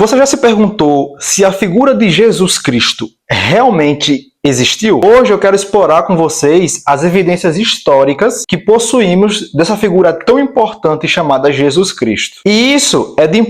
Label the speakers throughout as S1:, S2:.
S1: Você já se perguntou se a figura de Jesus Cristo realmente existiu? Hoje eu quero explorar com vocês as evidências históricas que possuímos dessa figura tão importante chamada Jesus Cristo. E isso é de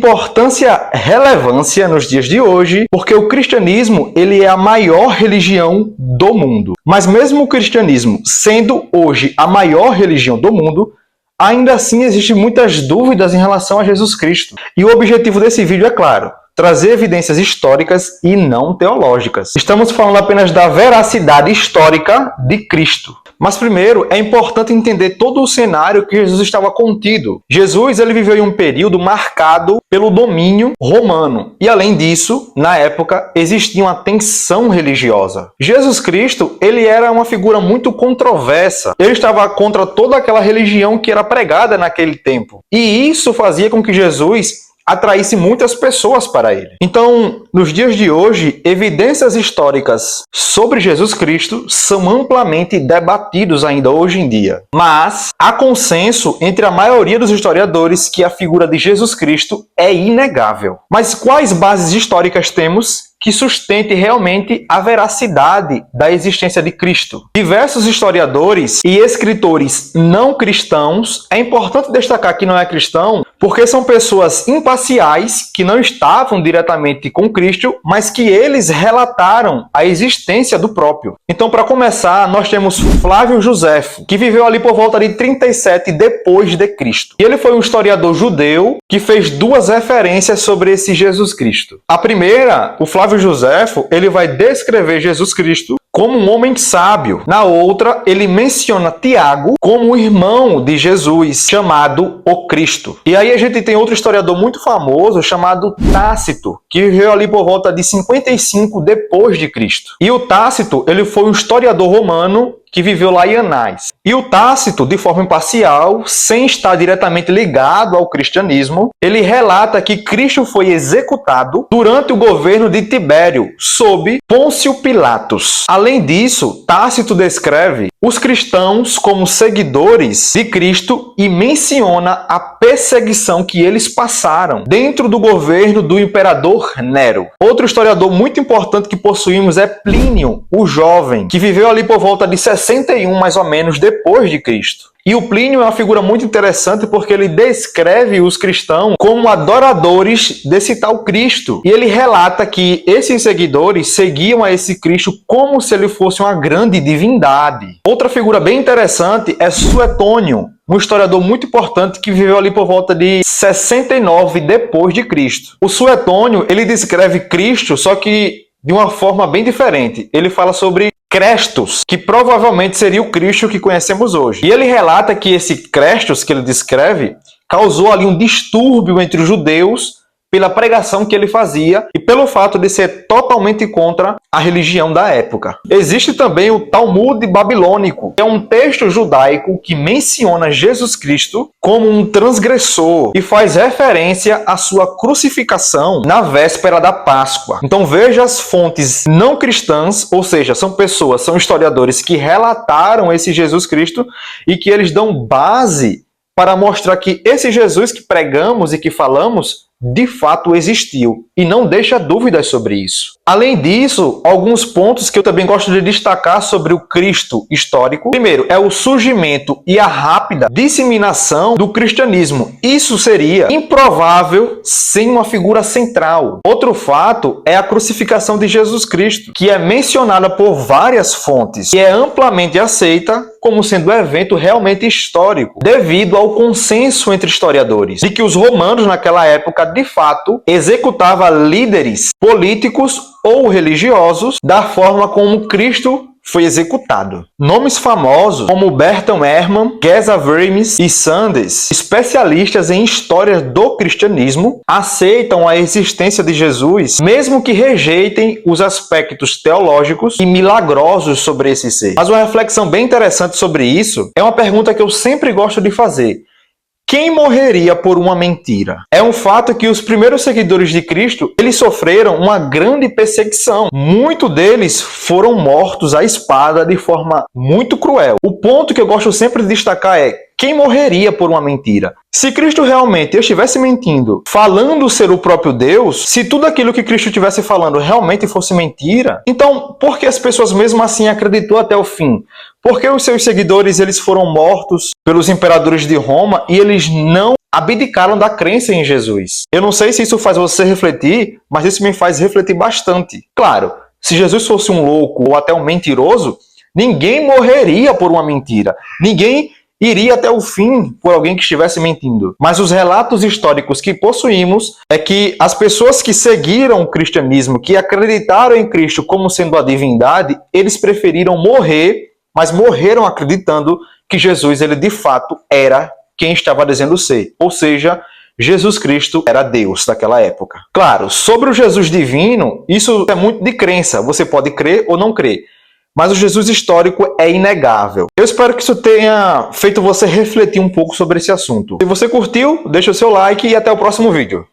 S1: relevância nos dias de hoje, porque o cristianismo ele é a maior religião do mundo. Mas mesmo o cristianismo sendo hoje a maior religião do mundo, ainda assim existem muitas dúvidas em relação a Jesus Cristo. E o objetivo desse vídeo é claro, trazer evidências históricas e não teológicas. Estamos falando apenas da veracidade histórica de Cristo. Mas primeiro, é importante entender todo o cenário que Jesus estava contido. Jesus ele viveu em um período marcado pelo domínio romano. E além disso, na época, existia uma tensão religiosa. Jesus Cristo ele era uma figura muito controversa. Ele estava contra toda aquela religião que era pregada naquele tempo. E isso fazia com que Jesus atraísse muitas pessoas para ele. Então, nos dias de hoje, evidências históricas sobre Jesus Cristo são amplamente debatidos ainda hoje em dia. Mas há consenso entre a maioria dos historiadores que a figura de Jesus Cristo é inegável. Mas quais bases históricas temos que sustente realmente a veracidade da existência de Cristo? Diversos historiadores e escritores não cristãos, é importante destacar que não é cristão, porque são pessoas imparciais que não estavam diretamente com Cristo, mas que eles relataram a existência do próprio. Então, para começar, nós temos Flávio Josefo, que viveu ali por volta de 37 depois de Cristo. E ele foi um historiador judeu que fez duas referências sobre esse Jesus Cristo. A primeira, o Flávio Josefo, ele vai descrever Jesus Cristo como um homem sábio. Na outra, ele menciona Tiago como um irmão de Jesus, chamado o Cristo. E aí a gente tem outro historiador muito famoso, chamado Tácito, que viveu ali por volta de 55 depois de Cristo. E o Tácito, ele foi um historiador romano que viveu lá em Anais. E o Tácito, de forma imparcial, sem estar diretamente ligado ao cristianismo, ele relata que Cristo foi executado durante o governo de Tibério, sob Pôncio Pilatos. Além disso, Tácito descreve os cristãos como seguidores de Cristo e menciona a perseguição que eles passaram dentro do governo do imperador Nero. Outro historiador muito importante que possuímos é Plínio, o jovem, que viveu ali por volta de 61 mais ou menos depois de Cristo. E o Plínio é uma figura muito interessante porque ele descreve os cristãos como adoradores desse tal Cristo. E ele relata que esses seguidores seguiam a esse Cristo como se ele fosse uma grande divindade. Outra figura bem interessante é Suetônio, um historiador muito importante que viveu ali por volta de 69 depois de Cristo. O Suetônio, ele descreve Cristo, só que de uma forma bem diferente. Ele fala sobre Crestos, que provavelmente seria o Cristo que conhecemos hoje. E ele relata que esse Crestos que ele descreve causou ali um distúrbio entre os judeus pela pregação que ele fazia e pelo fato de ser totalmente contra a religião da época. Existe também o Talmud babilônico, que é um texto judaico que menciona Jesus Cristo como um transgressor e faz referência à sua crucificação na véspera da Páscoa. Então veja as fontes não cristãs, ou seja, são historiadores que relataram esse Jesus Cristo e que eles dão base para mostrar que esse Jesus que pregamos e que falamos de fato existiu, e não deixa dúvidas sobre isso. Além disso, alguns pontos que eu também gosto de destacar sobre o Cristo histórico. Primeiro, é o surgimento e a rápida disseminação do cristianismo. Isso seria improvável sem uma figura central. Outro fato é a crucificação de Jesus Cristo, que é mencionada por várias fontes e é amplamente aceita como sendo um evento realmente histórico, devido ao consenso entre historiadores de que os romanos naquela época, de fato, executavam líderes políticos ou religiosos da forma como Cristo foi executado. Nomes famosos como Bertrand Ehrman, Geza Vermes e Sanders, especialistas em histórias do cristianismo, aceitam a existência de Jesus, mesmo que rejeitem os aspectos teológicos e milagrosos sobre esse ser. Mas uma reflexão bem interessante sobre isso é uma pergunta que eu sempre gosto de fazer. Quem morreria por uma mentira? É um fato que os primeiros seguidores de Cristo, eles sofreram uma grande perseguição. Muitos deles foram mortos à espada de forma muito cruel. O ponto que eu gosto sempre de destacar é quem morreria por uma mentira? Se Cristo realmente estivesse mentindo, falando ser o próprio Deus, se tudo aquilo que Cristo estivesse falando realmente fosse mentira, então por que as pessoas mesmo assim acreditou até o fim? Por que os seus seguidores eles foram mortos pelos imperadores de Roma e eles não abdicaram da crença em Jesus? Eu não sei se isso faz você refletir, mas isso me faz refletir bastante. Claro, se Jesus fosse um louco ou até um mentiroso, ninguém morreria por uma mentira. Ninguém iria até o fim por alguém que estivesse mentindo. Mas os relatos históricos que possuímos é que as pessoas que seguiram o cristianismo, que acreditaram em Cristo como sendo a divindade, eles preferiram morrer, mas morreram acreditando que Jesus, ele de fato era quem estava dizendo ser. Ou seja, Jesus Cristo era Deus daquela época. Claro, sobre o Jesus divino, isso é muito de crença. Você pode crer ou não crer. Mas o Jesus histórico é inegável. Eu espero que isso tenha feito você refletir um pouco sobre esse assunto. Se você curtiu, deixa o seu like e até o próximo vídeo.